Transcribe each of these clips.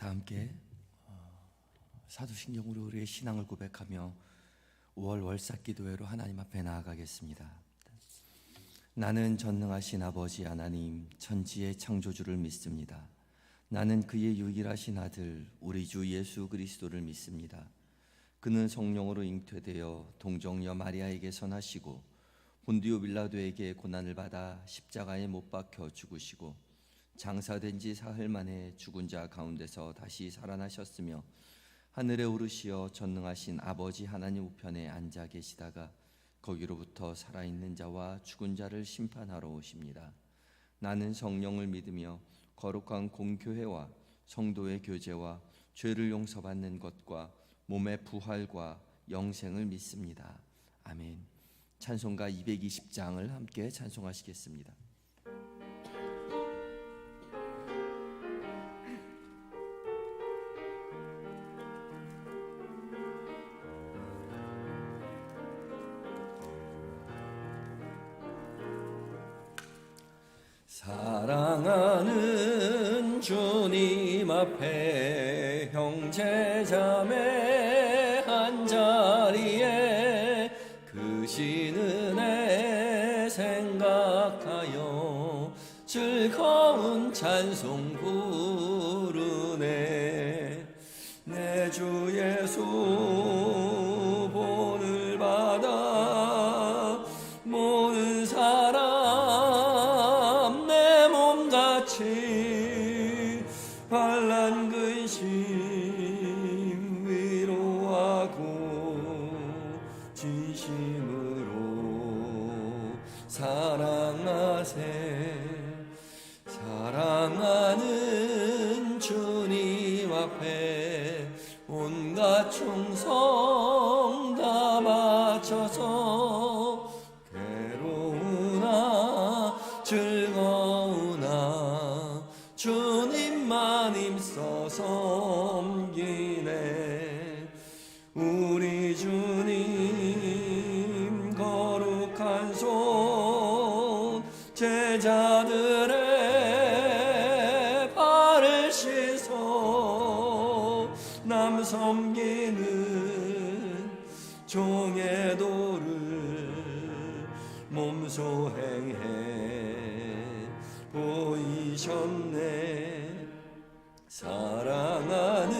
다 함께 사도신경으로 우리의 신앙을 고백하며 5월 월삭기도회로 하나님 앞에 나아가겠습니다. 나는 전능하신 아버지 하나님 천지의 창조주를 믿습니다. 나는 그의 유일하신 아들 우리 주 예수 그리스도를 믿습니다. 그는 성령으로 잉태되어 동정녀 마리아에게서 나시고 본디오 빌라도에게 고난을 받아 십자가에 못 박혀 죽으시고 장사된 지 사흘 만에 죽은 자 가운데서 다시 살아나셨으며 하늘에 오르시어 전능하신 아버지 하나님 우편에 앉아 계시다가 거기로부터 살아있는 자와 죽은 자를 심판하러 오십니다. 나는 성령을 믿으며 거룩한 공교회와 성도의 교제와 죄를 용서받는 것과 몸의 부활과 영생을 믿습니다. 아멘. 찬송가 220장을 함께 찬송하시겠습니다. 사랑하는 주님 앞에 형제자매 한자리에 그 신은혜 생각하여 즐거운 찬송 부르네. 내 주 예수 본을 받아 모든 사람 내 몸같이 환난 근심 위로하고 진심으로 사랑하세. 사랑하는 주님 앞에 온갖 충성 다 바쳐서 괴로우나 즐거우나 주님만 힘써 섬기네. 우리 주님 거룩한 손 제자들의 발을 씻어 남 섬기는 종의 도를 몸소 행해 보이셨네. 사랑하는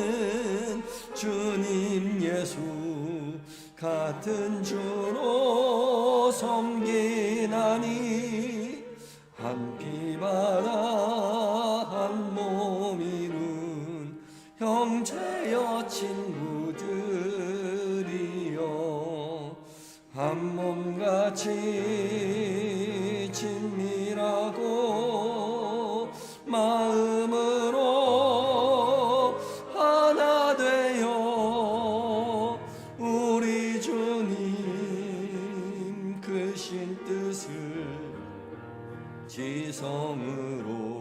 주님 예수 같은 주로 섬기나니 한 피바다 한 몸 이룬 형제여 친구들이여 한 몸같이 친밀하고 마음으로 하나 되어 우리 주님 크신 뜻을 지성으로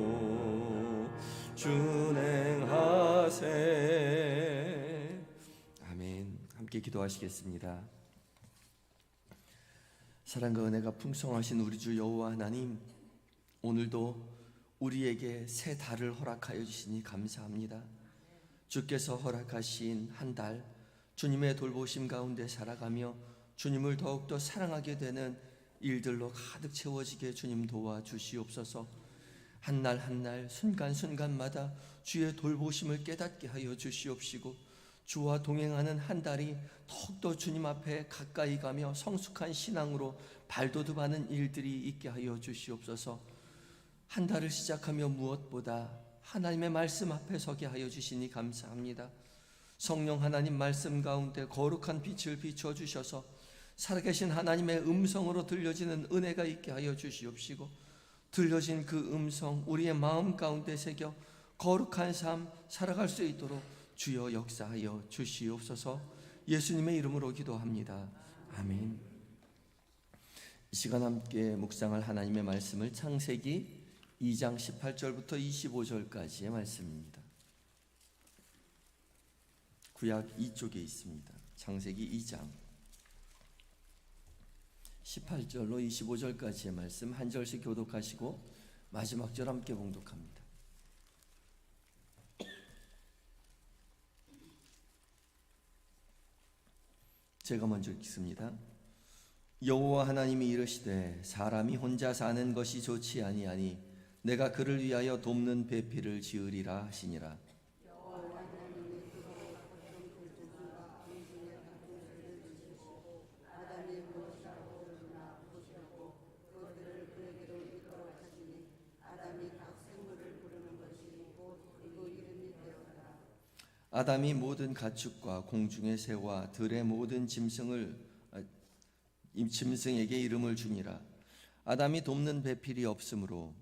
준행하세. 아멘. 함께 기도하시겠습니다. 사랑과 은혜가 풍성하신 우리 주 여호와 하나님, 오늘도 우리에게 새 달을 허락하여 주시니 감사합니다. 주께서 허락하신 한 달, 주님의 돌보심 가운데 살아가며 주님을 더욱더 사랑하게 되는 일들로 가득 채워지게 주님 도와주시옵소서. 한 날 한 날 순간순간마다 주의 돌보심을 깨닫게 하여 주시옵시고 주와 동행하는 한 달이 더욱더 주님 앞에 가까이 가며 성숙한 신앙으로 발돋움하는 일들이 있게 하여 주시옵소서. 한 달을 시작하며 무엇보다 하나님의 말씀 앞에 서게 하여 주시니 감사합니다. 성령 하나님 말씀 가운데 거룩한 빛을 비춰 주셔서 살아계신 하나님의 음성으로 들려지는 은혜가 있게 하여 주시옵시고 들려진 그 음성 우리의 마음 가운데 새겨 거룩한 삶 살아갈 수 있도록 주여 역사하여 주시옵소서. 예수님의 이름으로 기도합니다. 아멘. 이 시간 함께 묵상할 하나님의 말씀을 창세기 2장 18절부터 25절까지의 말씀입니다. 구약 2쪽에 있습니다. 창세기 2장 18절로 25절까지의 말씀 한 절씩 교독하시고 마지막 절 함께 봉독합니다. 제가 먼저 읽습니다. 여호와 하나님이 이르시되 사람이 혼자 사는 것이 좋지 아니하니 내가 그를 위하여 돕는 배필을 지으리라 하시니라. 아담이 모든 가축과 공중의 새와 들의 모든 짐승에게 이름을 주니라. 아담이 돕는 배필이 없으므로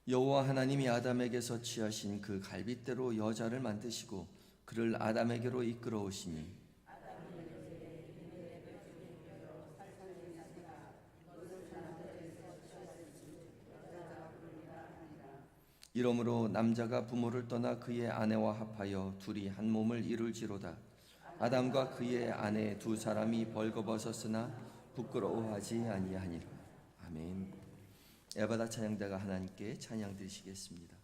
여호와 하나님이 아담에게서 취하신 그 갈빗대로 여자를 만드시고 그를 아담에게로 이끌어오시니 이러므로 남자가 부모를 떠나 그의 아내와 합하여 둘이 한 몸을 이룰지로다. 아담과 그의 아내 두 사람이 벌거벗었으나 부끄러워하지 아니하니라. 아멘. 에바다 찬양대가 하나님께 찬양 드리시겠습니다.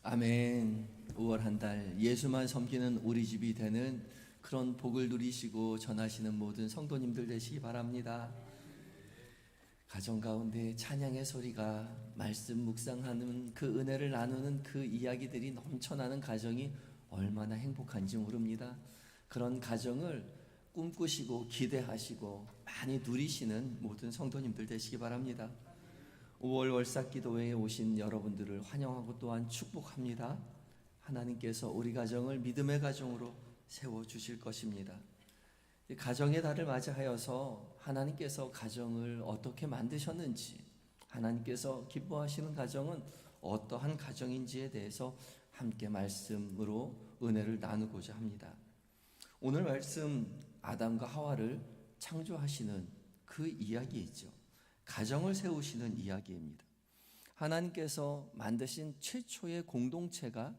아멘. 5월 한 달 예수만 섬기는 우리 집이 되는 그런 복을 누리시고 전하시는 모든 성도님들 되시기 바랍니다. 가정 가운데 찬양의 소리가 말씀 묵상하는 그 은혜를 나누는 그 이야기들이 넘쳐나는 가정이 얼마나 행복한지 모릅니다. 그런 가정을 꿈꾸시고 기대하시고 많이 누리시는 모든 성도님들 되시기 바랍니다. 5월 월삭기도회에 오신 여러분들을 환영하고 또한 축복합니다. 하나님께서 우리 가정을 믿음의 가정으로 세워주실 것입니다. 가정의 달을 맞이하여서 하나님께서 가정을 어떻게 만드셨는지, 하나님께서 기뻐하시는 가정은 어떠한 가정인지에 대해서 함께 말씀으로 은혜를 나누고자 합니다. 오늘 말씀, 아담과 하와를 창조하시는 그 이야기이죠. 가정을 세우시는 이야기입니다. 하나님께서 만드신 최초의 공동체가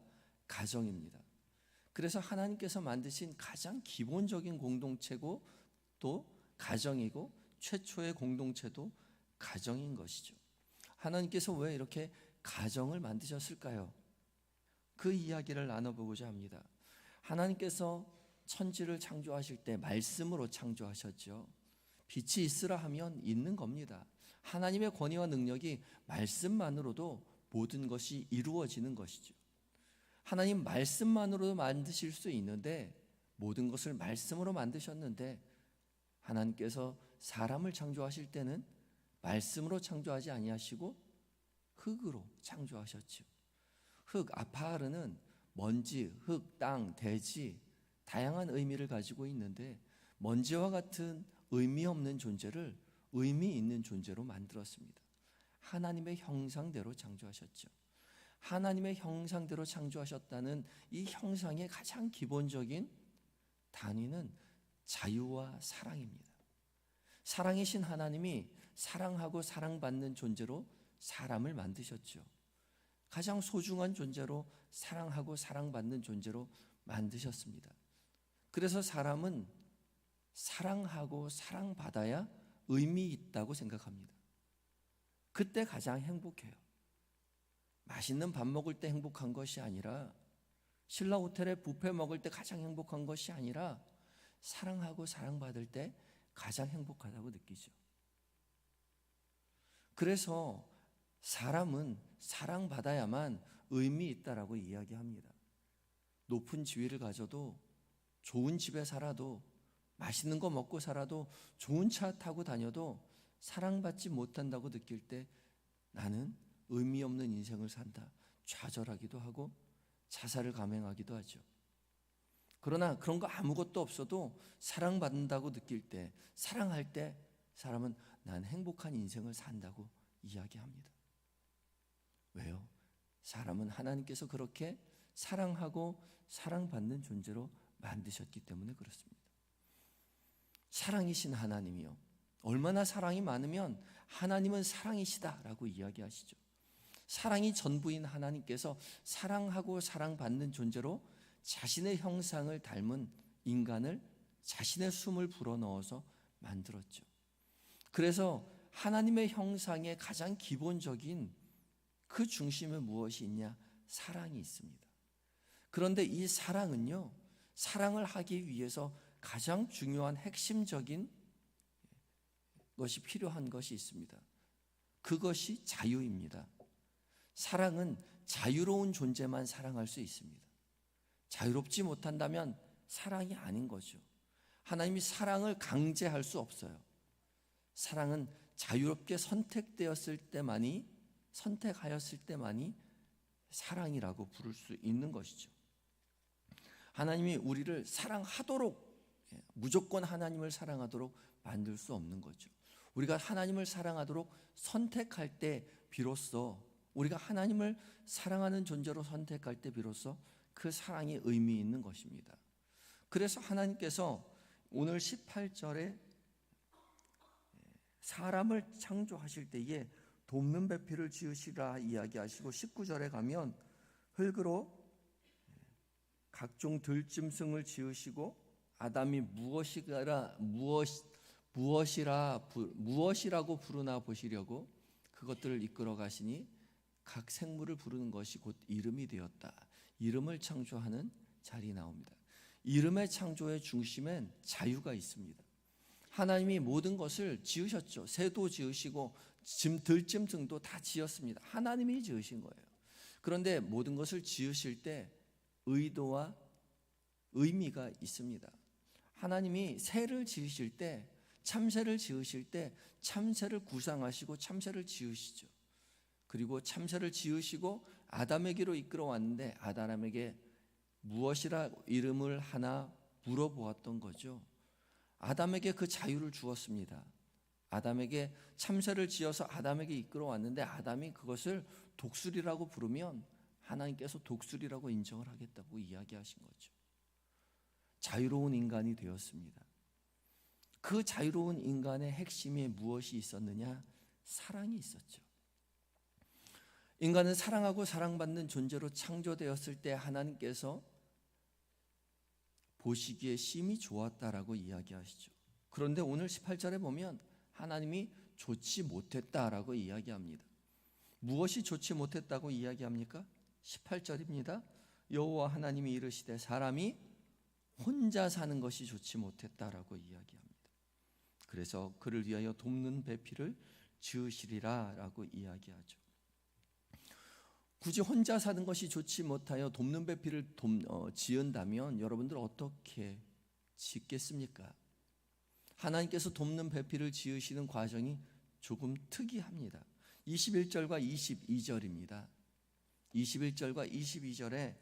가정입니다. 그래서 하나님께서 만드신 가장 기본적인 공동체고 또 가정이고 최초의 공동체도 가정인 것이죠. 하나님께서 왜 이렇게 가정을 만드셨을까요? 그 이야기를 나눠보고자 합니다. 하나님께서 천지를 창조하실 때 말씀으로 창조하셨죠. 빛이 있으라 하면 있는 겁니다. 하나님의 권위와 능력이 말씀만으로도 모든 것이 이루어지는 것이죠. 하나님 말씀만으로도 만드실 수 있는데, 모든 것을 말씀으로 만드셨는데, 하나님께서 사람을 창조하실 때는 말씀으로 창조하지 아니하시고 흙으로 창조하셨죠. 흙, 아파르는 먼지, 흙, 땅, 대지, 다양한 의미를 가지고 있는데, 먼지와 같은 의미 없는 존재를 의미 있는 존재로 만들었습니다. 하나님의 형상대로 창조하셨죠. 하나님의 형상대로 창조하셨다는 이 형상의 가장 기본적인 단위는 자유와 사랑입니다. 사랑이신 하나님이 사랑하고 사랑받는 존재로 사람을 만드셨죠. 가장 소중한 존재로 사랑하고 사랑받는 존재로 만드셨습니다. 그래서 사람은 사랑하고 사랑받아야 의미 있다고 생각합니다. 그때 가장 행복해요. 맛있는 밥 먹을 때 행복한 것이 아니라, 신라 호텔에 뷔페 먹을 때 가장 행복한 것이 아니라, 사랑하고 사랑받을 때 가장 행복하다고 느끼죠. 그래서 사람은 사랑받아야만 의미 있다라고 이야기합니다. 높은 지위를 가져도, 좋은 집에 살아도, 맛있는 거 먹고 살아도, 좋은 차 타고 다녀도 사랑받지 못한다고 느낄 때 나는 의미 없는 인생을 산다, 좌절하기도 하고 자살을 감행하기도 하죠. 그러나 그런 거 아무것도 없어도 사랑받는다고 느낄 때, 사랑할 때 사람은 난 행복한 인생을 산다고 이야기합니다. 왜요? 사람은 하나님께서 그렇게 사랑하고 사랑받는 존재로 만드셨기 때문에 그렇습니다. 사랑이신 하나님이요, 얼마나 사랑이 많으면 하나님은 사랑이시다라고 이야기하시죠. 사랑이 전부인 하나님께서 사랑하고 사랑받는 존재로 자신의 형상을 닮은 인간을 자신의 숨을 불어넣어서 만들었죠. 그래서 하나님의 형상의 가장 기본적인 그 중심에 무엇이 있냐? 사랑이 있습니다. 그런데 이 사랑은요, 사랑을 하기 위해서 가장 중요한 핵심적인 것이 필요한 것이 있습니다. 그것이 자유입니다. 사랑은 자유로운 존재만 사랑할 수 있습니다. 자유롭지 못한다면 사랑이 아닌 거죠. 하나님이 사랑을 강제할 수 없어요. 사랑은 자유롭게 선택하였을 때만이 사랑이라고 부를 수 있는 것이죠. 하나님이 우리를 사랑하도록, 무조건 하나님을 사랑하도록 만들 수 없는 거죠. 우리가 하나님을 사랑하도록 선택할 때 비로소, 우리가 하나님을 사랑하는 존재로 선택할 때 비로소 그 사랑이 의미 있는 것입니다. 그래서 하나님께서 오늘 18절에 사람을 창조하실 때에 돕는 배필을 지으시라 이야기하시고, 19절에 가면 흙으로 각종 들짐승을 지으시고 아담이 무엇이라고 부르나 보시려고 그것들을 이끌어 가시니 각 생물을 부르는 것이 곧 이름이 되었다. 이름을 창조하는 자리 나옵니다. 이름의 창조의 중심엔 자유가 있습니다. 하나님이 모든 것을 지으셨죠. 새도 지으시고 들짐승도 다 지었습니다. 하나님이 지으신 거예요. 그런데 모든 것을 지으실 때 의도와 의미가 있습니다. 하나님이 새를 지으실 때, 참새를 지으실 때 참새를 구상하시고 참새를 지으시죠. 그리고 참새를 지으시고 아담에게로 이끌어 왔는데 아담에게 무엇이라 이름을 하나 물어보았던 거죠. 아담에게 그 자유를 주었습니다. 아담에게 참새를 지어서 아담에게 이끌어 왔는데 아담이 그것을 독수리라고 부르면 하나님께서 독수리라고 인정을 하겠다고 이야기하신 거죠. 자유로운 인간이 되었습니다. 그 자유로운 인간의 핵심에 무엇이 있었느냐? 사랑이 있었죠. 인간은 사랑하고 사랑받는 존재로 창조되었을 때 하나님께서 보시기에 심히 좋았다라고 이야기하시죠. 그런데 오늘 18절에 보면 하나님이 좋지 못했다라고 이야기합니다. 무엇이 좋지 못했다고 이야기합니까? 18절입니다. 여호와 하나님이 이르시되 사람이 혼자 사는 것이 좋지 못했다라고 이야기합니다. 그래서 그를 위하여 돕는 배필을 지으시리라라고 이야기하죠. 굳이 혼자 사는 것이 좋지 못하여 돕는 배필을 지은다면 여러분들 어떻게 짓겠습니까? 하나님께서 돕는 배필을 지으시는 과정이 조금 특이합니다. 21절과 22절입니다. 21절과 22절에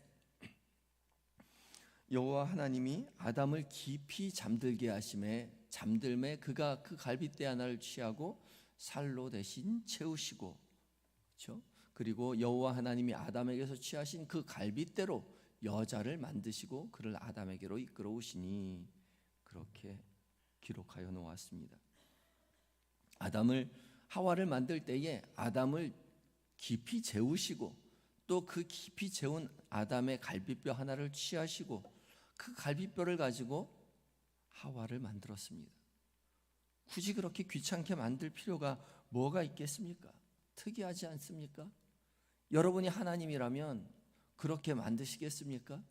여호와 하나님이 아담을 깊이 잠들게 하심에 잠들매 그가 그 갈빗대 하나를 취하고 살로 대신 채우시고, 그렇죠? 그리고 여호와 하나님이 아담에게서 취하신 그 갈빗대로 여자를 만드시고 그를 아담에게로 이끌어 오시니, 그렇게 기록하여 놓았습니다. 하와를 만들 때에 아담을 깊이 재우시고 또 그 깊이 재운 아담의 갈빗뼈 하나를 취하시고 그 갈빗뼈를 가지고 하와를 만들었습니다. 굳이 그렇게 귀찮게 만들 필요가 뭐가 있겠습니까? 특이하지 않습니까? 여러분이 하나님이라면 그렇게 만드시겠습니까?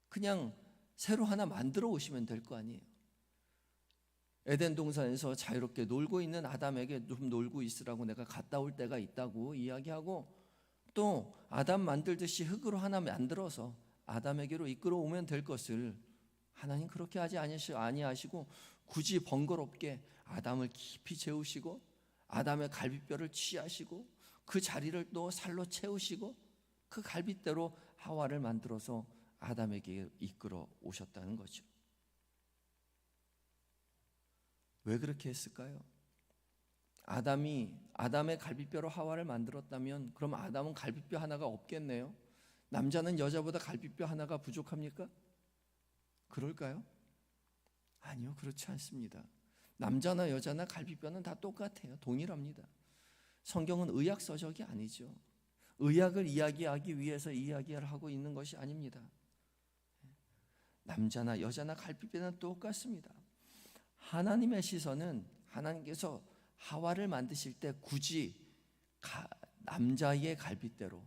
그냥 새로 하나 만들어 오시면 될 거 아니에요. 에덴 동산에서 자유롭게 놀고 있는 아담에게 좀 놀고 있으라고 내가 갔다 올 때가 있다고 이야기하고, 또 아담 만들듯이 흙으로 하나 만들어서 아담에게로 이끌어 오면 될 것을 하나님 그렇게 하지 아니하시고 굳이 번거롭게 아담을 깊이 재우시고 아담의 갈빗뼈를 취하시고 그 자리를 또 살로 채우시고 그 갈빗대로 하와를 만들어서 아담에게 이끌어 오셨다는 거죠. 왜 그렇게 했을까요? 아담의 갈빗뼈로 하와를 만들었다면 그럼 아담은 갈빗뼈 하나가 없겠네요. 남자는 여자보다 갈빗뼈 하나가 부족합니까? 그럴까요? 아니요, 그렇지 않습니다. 남자나 여자나 갈빗뼈는 다 똑같아요. 동일합니다. 성경은 의학 서적이 아니죠. 의학을 이야기하기 위해서 이야기를 하고 있는 것이 아닙니다. 남자나 여자나 갈빗뼈는 똑같습니다. 하나님의 시선은 하나님께서 하와를 만드실 때 굳이 남자의 갈빗대로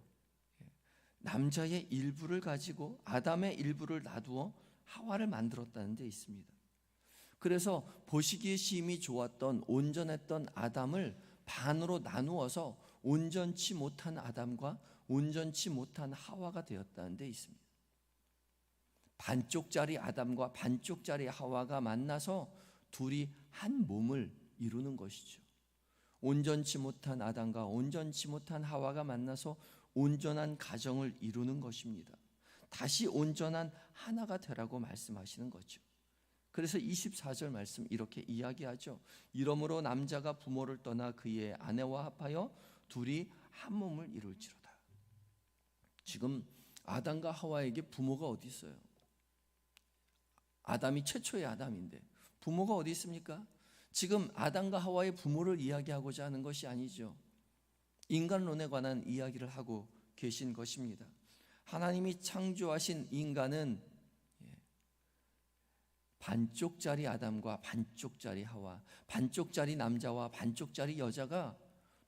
남자의 일부를 가지고 아담의 일부를 놔두어 하와를 만들었다는 데 있습니다. 그래서 보시기에 심히 좋았던 온전했던 아담을 반으로 나누어서 온전치 못한 아담과 온전치 못한 하와가 되었다는 데 있습니다. 반쪽짜리 아담과 반쪽짜리 하와가 만나서 둘이 한 몸을 이루는 것이죠. 온전치 못한 아담과 온전치 못한 하와가 만나서 온전한 가정을 이루는 것입니다. 다시 온전한 하나가 되라고 말씀하시는 거죠. 그래서 24절 말씀 이렇게 이야기하죠. 이러므로 남자가 부모를 떠나 그의 아내와 합하여 둘이 한 몸을 이룰지로다. 지금 아담과 하와에게 부모가 어디 있어요? 아담이 최초의 아담인데 부모가 어디 있습니까? 지금 아담과 하와의 부모를 이야기하고자 하는 것이 아니죠. 인간론에 관한 이야기를 하고 계신 것입니다. 하나님이 창조하신 인간은 반쪽짜리 아담과 반쪽짜리 하와, 반쪽짜리 남자와 반쪽짜리 여자가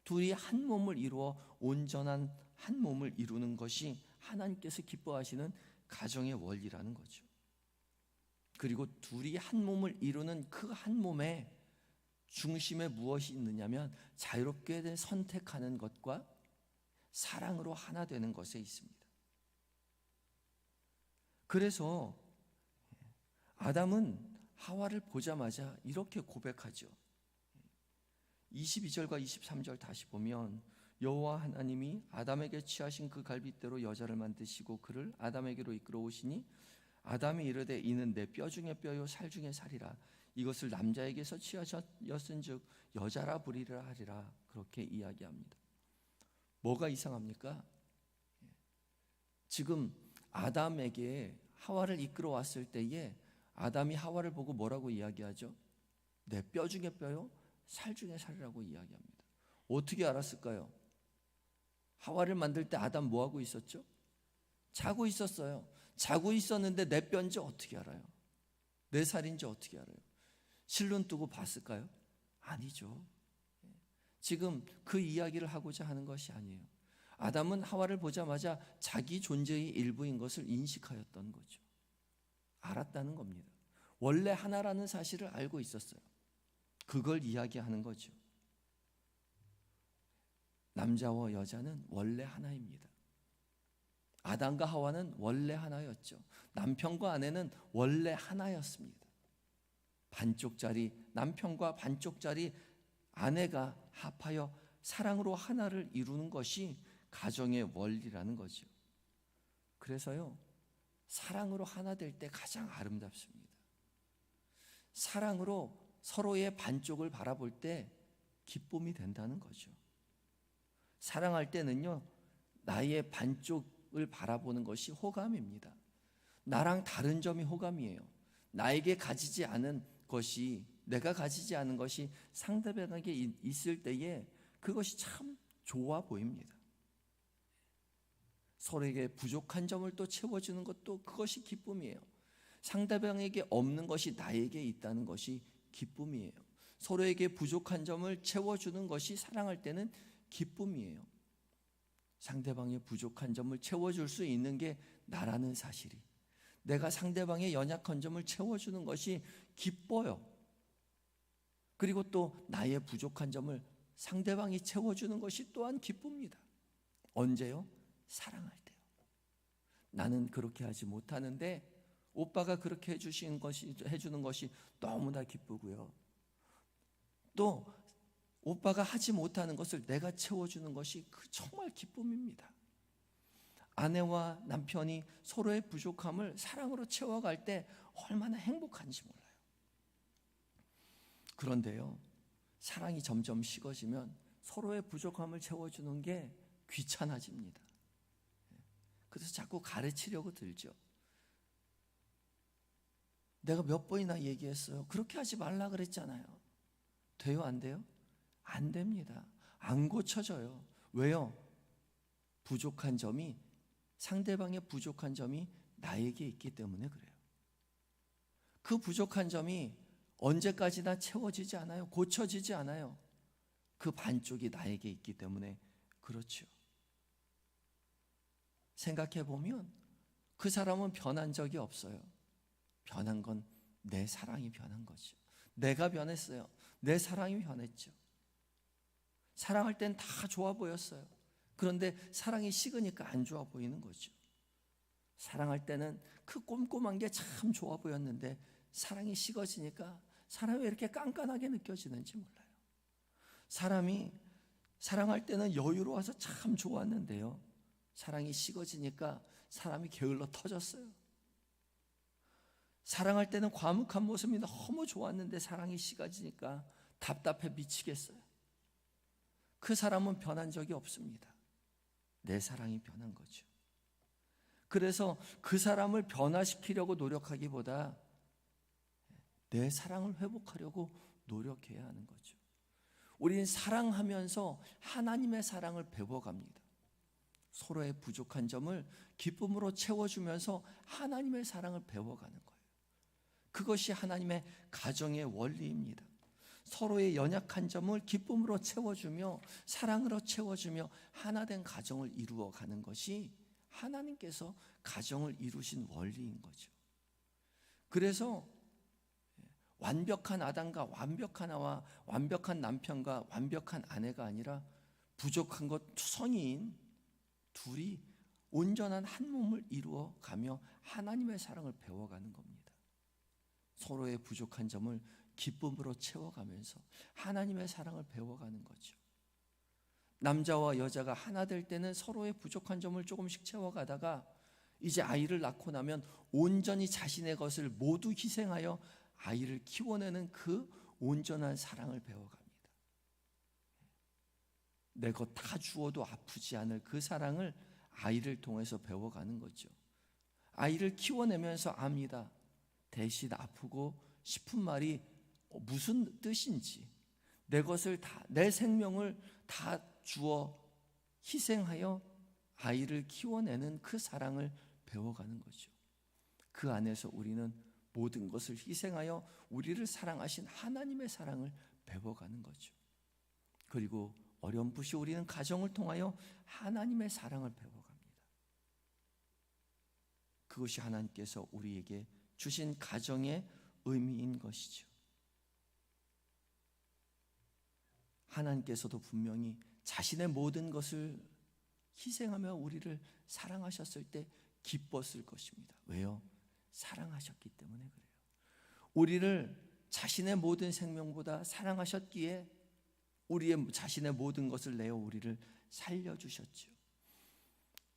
둘이 한 몸을 이루어 온전한 한 몸을 이루는 것이 하나님께서 기뻐하시는 가정의 원리라는 거죠. 그리고 둘이 한 몸을 이루는 그 한 몸에 중심에 무엇이 있느냐면 자유롭게 선택하는 것과 사랑으로 하나 되는 것에 있습니다. 그래서 아담은 하와를 보자마자 이렇게 고백하죠. 22절과 23절 다시 보면 여호와 하나님이 아담에게 취하신 그 갈빗대로 여자를 만드시고 그를 아담에게로 이끌어 오시니 아담이 이르되 이는 내 뼈 중에 뼈요 살 중에 살이라. 이것을 남자에게서 취하셨은즉 여자라 부리라 하리라. 그렇게 이야기합니다. 뭐가 이상합니까? 지금 아담에게 하와를 이끌어 왔을 때에 아담이 하와를 보고 뭐라고 이야기하죠? 내 뼈 중에 뼈요 살 중에 살이라고 이야기합니다. 어떻게 알았을까요? 하와를 만들 때 아담 뭐하고 있었죠? 자고 있었어요. 자고 있었는데 내 뼈인지 어떻게 알아요? 내 살인지 어떻게 알아요? 실눈 뜨고 봤을까요? 아니죠. 지금 그 이야기를 하고자 하는 것이 아니에요. 아담은 하와를 보자마자 자기 존재의 일부인 것을 인식하였던 거죠. 알았다는 겁니다. 원래 하나라는 사실을 알고 있었어요. 그걸 이야기하는 거죠. 남자와 여자는 원래 하나입니다. 아담과 하와는 원래 하나였죠. 남편과 아내는 원래 하나였습니다. 반쪽짜리 남편과 반쪽짜리 아내가 합하여 사랑으로 하나를 이루는 것이 가정의 원리라는 거죠. 그래서요, 사랑으로 하나 될 때 가장 아름답습니다. 사랑으로 서로의 반쪽을 바라볼 때 기쁨이 된다는 거죠. 사랑할 때는요, 나의 반쪽을 바라보는 것이 호감입니다. 나랑 다른 점이 호감이에요. 나에게 가지지 않은 것이, 내가 가지지 않은 것이 상대방에게 있을 때에 그것이 참 좋아 보입니다. 서로에게 부족한 점을 또 채워주는 것도 그것이 기쁨이에요. 상대방에게 없는 것이 나에게 있다는 것이 기쁨이에요. 서로에게 부족한 점을 채워주는 것이 사랑할 때는 기쁨이에요. 상대방의 부족한 점을 채워줄 수 있는 게 나라는 사실이, 내가 상대방의 연약한 점을 채워주는 것이 기뻐요. 그리고 또 나의 부족한 점을 상대방이 채워주는 것이 또한 기쁩니다. 언제요? 사랑할 때요. 나는 그렇게 하지 못하는데 오빠가 그렇게 해주는 것이 너무나 기쁘고요. 또 오빠가 하지 못하는 것을 내가 채워주는 것이 정말 기쁨입니다. 아내와 남편이 서로의 부족함을 사랑으로 채워갈 때 얼마나 행복한지 몰라요. 그런데요, 사랑이 점점 식어지면 서로의 부족함을 채워주는 게 귀찮아집니다. 그래서 자꾸 가르치려고 들죠. 내가 몇 번이나 얘기했어요. 그렇게 하지 말라 그랬잖아요. 돼요, 안 돼요? 안 됩니다. 안 고쳐져요. 왜요? 부족한 점이, 상대방의 부족한 점이 나에게 있기 때문에 그래요. 그 부족한 점이 언제까지나 채워지지 않아요. 고쳐지지 않아요. 그 반쪽이 나에게 있기 때문에 그렇죠. 생각해 보면 그 사람은 변한 적이 없어요. 변한 건 내 사랑이 변한 거죠. 내가 변했어요. 내 사랑이 변했죠. 사랑할 땐 다 좋아 보였어요. 그런데 사랑이 식으니까 안 좋아 보이는 거죠. 사랑할 때는 그 꼼꼼한 게 참 좋아 보였는데 사랑이 식어지니까 사람이 왜 이렇게 깐깐하게 느껴지는지 몰라요. 사람이 사랑할 때는 여유로워서 참 좋았는데요, 사랑이 식어지니까 사람이 게을러 터졌어요. 사랑할 때는 과묵한 모습이 너무 좋았는데 사랑이 식어지니까 답답해 미치겠어요. 그 사람은 변한 적이 없습니다. 내 사랑이 변한 거죠. 그래서 그 사람을 변화시키려고 노력하기보다 내 사랑을 회복하려고 노력해야 하는 거죠. 우리는 사랑하면서 하나님의 사랑을 배워갑니다. 서로의 부족한 점을 기쁨으로 채워주면서 하나님의 사랑을 배워가는 거예요. 그것이 하나님의 가정의 원리입니다. 서로의 연약한 점을 기쁨으로 채워주며 사랑으로 채워주며 하나된 가정을 이루어가는 것이 하나님께서 가정을 이루신 원리인 거죠. 그래서 완벽한 아담과 완벽한 하와, 완벽한 남편과 완벽한 아내가 아니라 부족한 것 투성이인 둘이 온전한 한 몸을 이루어가며 하나님의 사랑을 배워가는 겁니다. 서로의 부족한 점을 기쁨으로 채워가면서 하나님의 사랑을 배워가는 거죠. 남자와 여자가 하나 될 때는 서로의 부족한 점을 조금씩 채워가다가 이제 아이를 낳고 나면 온전히 자신의 것을 모두 희생하여 아이를 키워내는 그 온전한 사랑을 배워갑니다. 내 것 다 주어도 아프지 않을 그 사랑을 아이를 통해서 배워가는 거죠. 아이를 키워내면서 압니다. 대신 아프고 싶은 말이 무슨 뜻인지, 내 것을 다, 내 생명을 다 주어 희생하여 아이를 키워내는 그 사랑을 배워가는 거죠. 그 안에서 우리는 모든 것을 희생하여 우리를 사랑하신 하나님의 사랑을 배워가는 거죠. 그리고 어렴풋이 우리는 가정을 통하여 하나님의 사랑을 배워갑니다. 그것이 하나님께서 우리에게 주신 가정의 의미인 것이죠. 하나님께서도 분명히 자신의 모든 것을 희생하며 우리를 사랑하셨을 때 기뻤을 것입니다. 왜요? 사랑하셨기 때문에 그래요. 우리를 자신의 모든 생명보다 사랑하셨기에 우리의 자신의 모든 것을 내어 우리를 살려주셨죠.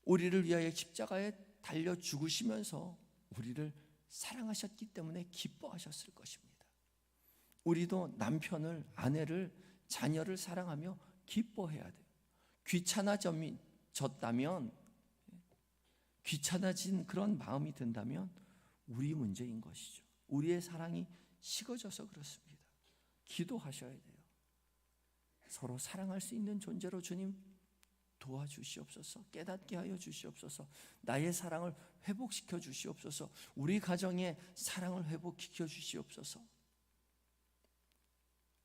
우리를 위하여 십자가에 달려 죽으시면서 우리를 사랑하셨기 때문에 기뻐하셨을 것입니다. 우리도 남편을, 아내를, 자녀를 사랑하며 기뻐해야 돼요. 귀찮아졌다면, 귀찮아진 그런 마음이 든다면 우리 문제인 것이죠. 우리의 사랑이 식어져서 그렇습니다. 기도하셔야 돼요. 서로 사랑할 수 있는 존재로 주님 도와주시옵소서. 깨닫게 하여 주시옵소서. 나의 사랑을 회복시켜 주시옵소서. 우리 가정의 사랑을 회복시켜 주시옵소서.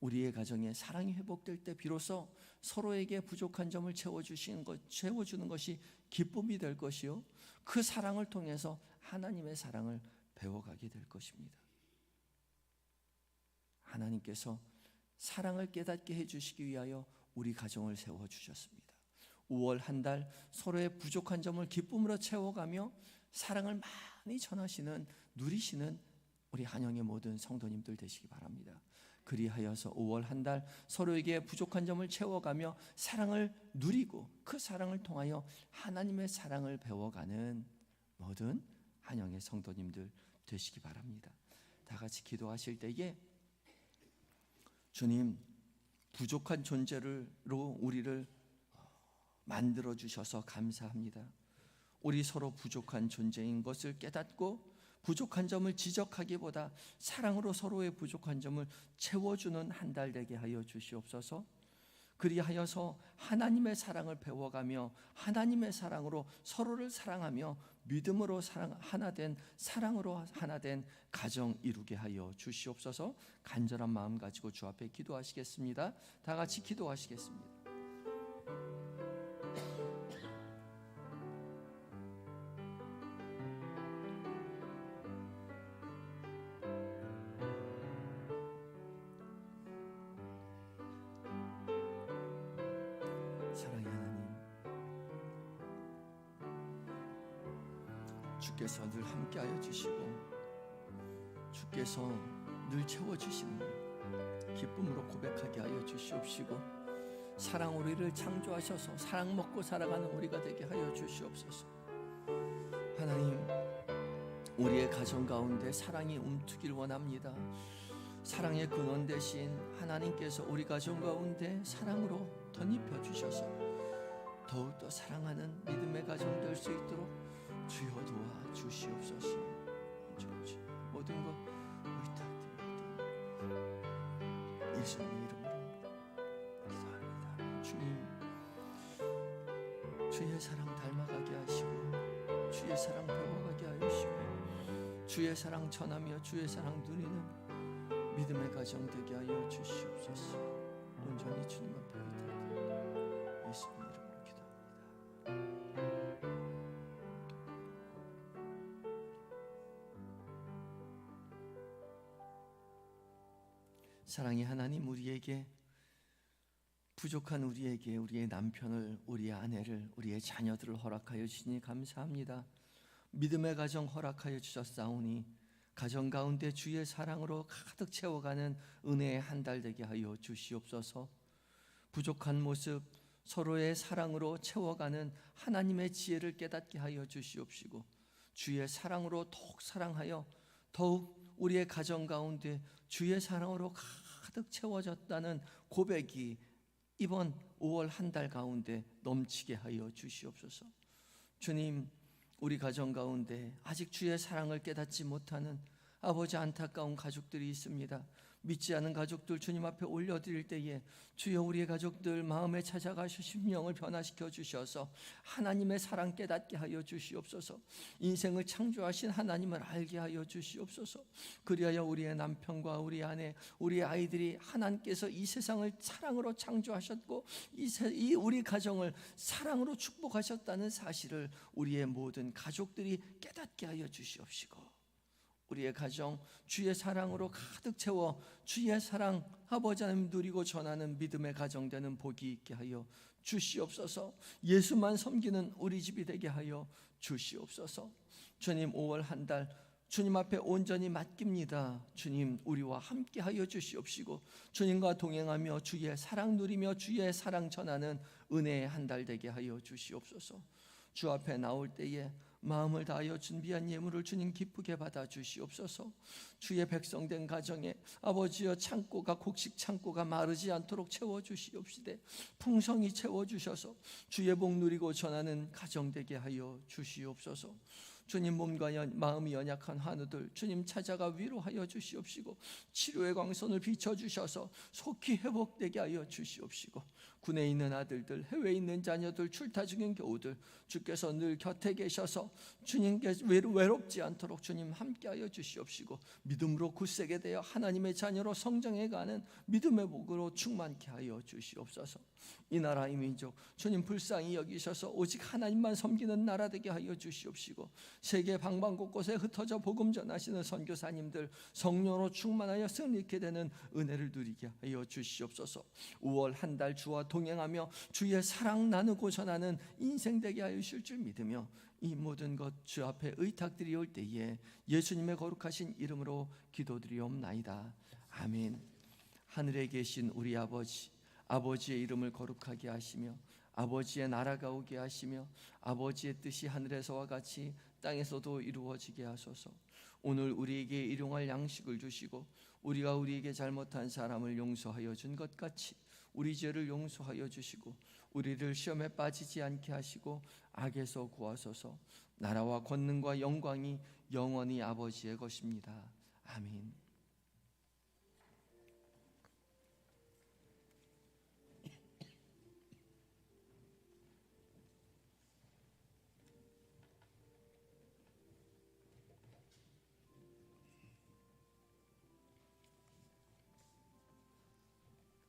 우리의 가정에 사랑이 회복될 때 비로소 서로에게 부족한 점을 채워주는 것이 기쁨이 될 것이요, 그 사랑을 통해서 하나님의 사랑을 배워가게 될 것입니다. 하나님께서 사랑을 깨닫게 해주시기 위하여 우리 가정을 세워주셨습니다. 5월 한 달 서로의 부족한 점을 기쁨으로 채워가며 사랑을 많이 전하시는, 누리시는 우리 한영의 모든 성도님들 되시기 바랍니다. 그리하여서 5월 한 달 서로에게 부족한 점을 채워가며 사랑을 누리고 그 사랑을 통하여 하나님의 사랑을 배워가는 모든 한영의 성도님들 되시기 바랍니다. 다 같이 기도하실 때에 주님, 부족한 존재로 우리를 만들어 주셔서 감사합니다. 우리 서로 부족한 존재인 것을 깨닫고 부족한 점을 지적하기보다 사랑으로 서로의 부족한 점을 채워주는 한 달 되게 하여 주시옵소서. 그리하여서 하나님의 사랑을 배워가며 하나님의 사랑으로 서로를 사랑하며 믿음으로 하나된, 사랑으로 하나된 가정 이루게 하여 주시옵소서. 간절한 마음 가지고 주 앞에 기도하시겠습니다. 다 같이 기도하시겠습니다. 사랑의 하나님, 주께서 늘 함께하여 주시고 주께서 늘 채워주시는 기쁨으로 고백하게 하여 주시옵시고, 사랑 우리를 창조하셔서 사랑 먹고 살아가는 우리가 되게 하여 주시옵소서. 하나님, 우리의 가정 가운데 사랑이 움트길 원합니다. 사랑의 근원 되신 하나님께서 우리 가정 가운데 사랑으로 덧입혀 주셔서 더욱더 사랑하는 믿음의 가정 될 수 있도록 주여 도와 주시옵소서. 모든 것 의탁드립니다. 예수님의 이름으로 기도합니다. 주님, 주의 사랑 닮아가게 하시고 주의 사랑 배워가게 하시고 주의 사랑 전하며 주의 사랑 누리는 믿음의 가정 되게 하여 주시옵소서. 온전히 주님 앞에 의탁드립니다. 예수님 이름으로 기도합니다. 사랑의 하나님, 우리에게 부족한 우리에게 우리의 남편을, 우리의 아내를, 우리의 자녀들을 허락하여 주시니 감사합니다. 믿음의 가정 허락하여 주셨사오니 가정 가운데 주의 사랑으로 가득 채워가는 은혜의 한 달 되게 하여 주시옵소서. 부족한 모습, 서로의 사랑으로 채워가는 하나님의 지혜를 깨닫게 하여 주시옵시고, 주의 사랑으로 더욱 사랑하여 더욱 우리의 가정 가운데 주의 사랑으로 가득 채워졌다는 고백이 이번 5월 한 달 가운데 넘치게 하여 주시옵소서. 주님, 우리 가정 가운데 아직 주의 사랑을 깨닫지 못하는 아버지 안타까운 가족들이 있습니다. 믿지 않은 가족들 주님 앞에 올려드릴 때에 주여 우리의 가족들 마음에 찾아가셔 심령을 변화시켜 주셔서 하나님의 사랑 깨닫게 하여 주시옵소서. 인생을 창조하신 하나님을 알게 하여 주시옵소서. 그리하여 우리의 남편과 우리 아내, 우리 아이들이 하나님께서 이 세상을 사랑으로 창조하셨고 이 우리 가정을 사랑으로 축복하셨다는 사실을 우리의 모든 가족들이 깨닫게 하여 주시옵시고, 우리의 가정 주의 사랑으로 가득 채워 주의 사랑 아버지 하나님 누리고 전하는 믿음의 가정 되는 복이 있게 하여 주시옵소서. 예수만 섬기는 우리 집이 되게 하여 주시옵소서. 주님, 5월 한 달 주님 앞에 온전히 맡깁니다. 주님, 우리와 함께 하여 주시옵시고, 주님과 동행하며 주의 사랑 누리며 주의 사랑 전하는 은혜의 한 달 되게 하여 주시옵소서. 주 앞에 나올 때에 마음을 다하여 준비한 예물을 주님 기쁘게 받아 주시옵소서. 주의 백성된 가정에 아버지여 창고가 곡식 창고가 마르지 않도록 채워 주시옵시되 풍성히 채워 주셔서 주의 복 누리고 전하는 가정 되게 하여 주시옵소서. 주님, 몸과 마음이 연약한 환우들 주님 찾아가 위로하여 주시옵시고, 치료의 광선을 비춰주셔서 속히 회복되게 하여 주시옵시고, 군에 있는 아들들, 해외에 있는 자녀들, 출타 중인 교우들 주께서 늘 곁에 계셔서 주님께 외롭지 않도록 주님 함께하여 주시옵시고, 믿음으로 굳세게 되어 하나님의 자녀로 성장해가는 믿음의 복으로 충만케 하여 주시옵소서. 이 나라 이 민족 주님 불쌍히 여기셔서 오직 하나님만 섬기는 나라 되게 하여 주시옵시고, 세계 방방 곳곳에 흩어져 복음 전하시는 선교사님들 성령으로 충만하여 승리케 되는 은혜를 누리게 하여 주시옵소서. 5월 한 달 주와 동행하며 주의 사랑 나누고 전하는 인생 되게 하여 주실 줄 믿으며 이 모든 것 주 앞에 의탁드리올 때에 예수님의 거룩하신 이름으로 기도드리옵나이다. 아멘. 하늘에 계신 우리 아버지, 아버지의 이름을 거룩하게 하시며 아버지의 나라가 오게 하시며 아버지의 뜻이 하늘에서와 같이 땅에서도 이루어지게 하소서. 오늘 우리에게 일용할 양식을 주시고 우리가 우리에게 잘못한 사람을 용서하여 준 것 같이 우리 죄를 용서하여 주시고 우리를 시험에 빠지지 않게 하시고 악에서 구하소서. 나라와 권능과 영광이 영원히 아버지의 것입니다. 아멘.